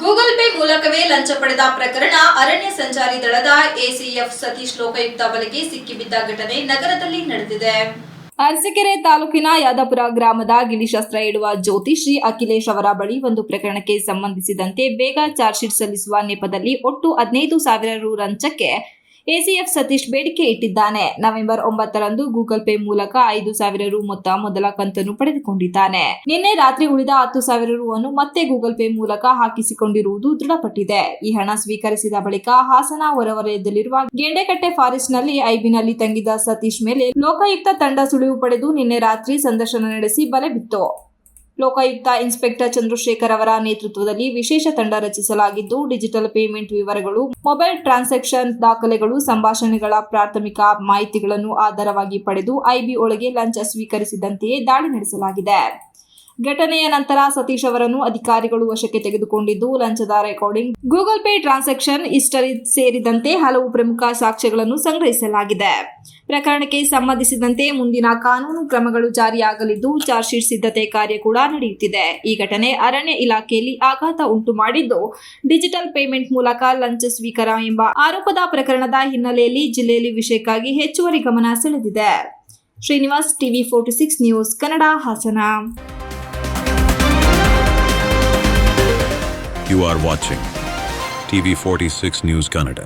Google pay ಮೂಲಕವೇ ಲಂಚ ಪಡೆದ ಪ್ರಕರಣ ಅರಣ್ಯ ಸಂಚಾರಿ ದಳದ ಎಸಿಎಫ್ ಸತೀಶ್ ಲೋಕಾಯುಕ್ತ ಬಲೆಗೆ ಸಿಕ್ಕಿಬಿದ್ದ ಘಟನೆ ನಗರದಲ್ಲಿ ನಡೆದಿದೆ. ಅರಸೀಕೆರೆ ತಾಲೂಕಿನ ಯಾದಪುರ ಗ್ರಾಮದ ಗಿಳಿಶಸ್ತ್ರ ಇಡುವ ಜ್ಯೋತಿಶ್ರೀ ಅಖಿಲೇಶ್ ಅವರ ಬಳಿ ಒಂದು ಪ್ರಕರಣಕ್ಕೆ ಸಂಬಂಧಿಸಿದಂತೆ ಬೇಗ ಚಾರ್ಜ್ ಶೀಟ್ ಸಲ್ಲಿಸುವ ನೆಪದಲ್ಲಿ ಒಟ್ಟು 15,000 ರು ಲಂಚಕ್ಕೆ ಎಸಿಎಫ್ ಸತೀಶ್ ಬೇಡಿಕೆ ಇಟ್ಟಿದ್ದಾನೆ. ನವೆಂಬರ್ 9ರಂದು ಗೂಗಲ್ ಪೇ ಮೂಲಕ 5,000 ರು ಮೊದಲ ಕಂತನ್ನು ಪಡೆದುಕೊಂಡಿದ್ದಾನೆ. ನಿನ್ನೆ ರಾತ್ರಿ ಉಳಿದ 10,000 ರು ಅನ್ನು ಮತ್ತೆ ಗೂಗಲ್ ಪೇ ಮೂಲಕ ಹಾಕಿಸಿಕೊಂಡಿರುವುದು ದೃಢಪಟ್ಟಿದೆ. ಈ ಹಣ ಸ್ವೀಕರಿಸಿದ ಬಳಿಕ ಹಾಸನ ಹೊರವಲಯದಲ್ಲಿರುವ ಗೆಂಡೆಕಟ್ಟೆ ಫಾರೆಸ್ಟ್ನಲ್ಲಿ ಐಬಿನಲ್ಲಿ ತಂಗಿದ್ದ ಸತೀಶ್ ಮೇಲೆ ಲೋಕಾಯುಕ್ತ ತಂಡ ಸುಳಿವು ಪಡೆದು ನಿನ್ನೆ ರಾತ್ರಿ ಸಂದರ್ಶನ ನಡೆಸಿ ಬಲೆ ಬಿತ್ತು. ಲೋಕಾಯುಕ್ತ ಇನ್ಸ್ಪೆಕ್ಟರ್ ಚಂದ್ರಶೇಖರ್ ಅವರ ನೇತೃತ್ವದಲ್ಲಿ ವಿಶೇಷ ತಂಡ ರಚಿಸಲಾಗಿದ್ದು, ಡಿಜಿಟಲ್ ಪೇಮೆಂಟ್ ವಿವರಗಳು, ಮೊಬೈಲ್ ಟ್ರಾನ್ಸಾಕ್ಷನ್ ದಾಖಲೆಗಳು, ಸಂಭಾಷಣೆಗಳ ಪ್ರಾಥಮಿಕ ಮಾಹಿತಿಗಳನ್ನು ಆಧಾರವಾಗಿ ಪಡೆದು ಐಬಿ ಒಳಗೆ ಲಂಚ ಸ್ವೀಕರಿಸಿದಂತೆಯೇ ದಾಳಿ ನಡೆಸಲಾಗಿದೆ. ಘಟನೆಯ ನಂತರ ಸತೀಶ್ ಅವರನ್ನು ಅಧಿಕಾರಿಗಳು ವಶಕ್ಕೆ ತೆಗೆದುಕೊಂಡಿದ್ದು, ಲಂಚದ recording, Google pay transaction history ಸೇರಿದಂತೆ ಹಲವು ಪ್ರಮುಖ ಸಾಕ್ಷ್ಯಗಳನ್ನು ಸಂಗ್ರಹಿಸಲಾಗಿದೆ. ಪ್ರಕರಣಕ್ಕೆ ಸಂಬಂಧಿಸಿದಂತೆ ಮುಂದಿನ ಕಾನೂನು ಕ್ರಮಗಳು ಜಾರಿಯಾಗಲಿದ್ದು, ಚಾರ್ಜ್ ಶೀಟ್ ಸಿದ್ಧತೆ ಕಾರ್ಯ ಕೂಡ ನಡೆಯುತ್ತಿದೆ. ಈ ಘಟನೆ ಅರಣ್ಯ ಇಲಾಖೆಯಲ್ಲಿ ಆಘಾತ ಉಂಟು ಮಾಡಿದ್ದು, ಡಿಜಿಟಲ್ ಪೇಮೆಂಟ್ ಮೂಲಕ ಲಂಚ ಸ್ವೀಕಾರ ಎಂಬ ಆರೋಪದ ಪ್ರಕರಣದ ಹಿನ್ನೆಲೆಯಲ್ಲಿ ಜಿಲ್ಲೆಯಲ್ಲಿ ವಿಷಯಕ್ಕಾಗಿ ಹೆಚ್ಚುವರಿ ಗಮನ ಸೆಳೆದಿದೆ. Srinivas, TV 46 news Kannada, Hassan. You are watching TV 46 News Kannada.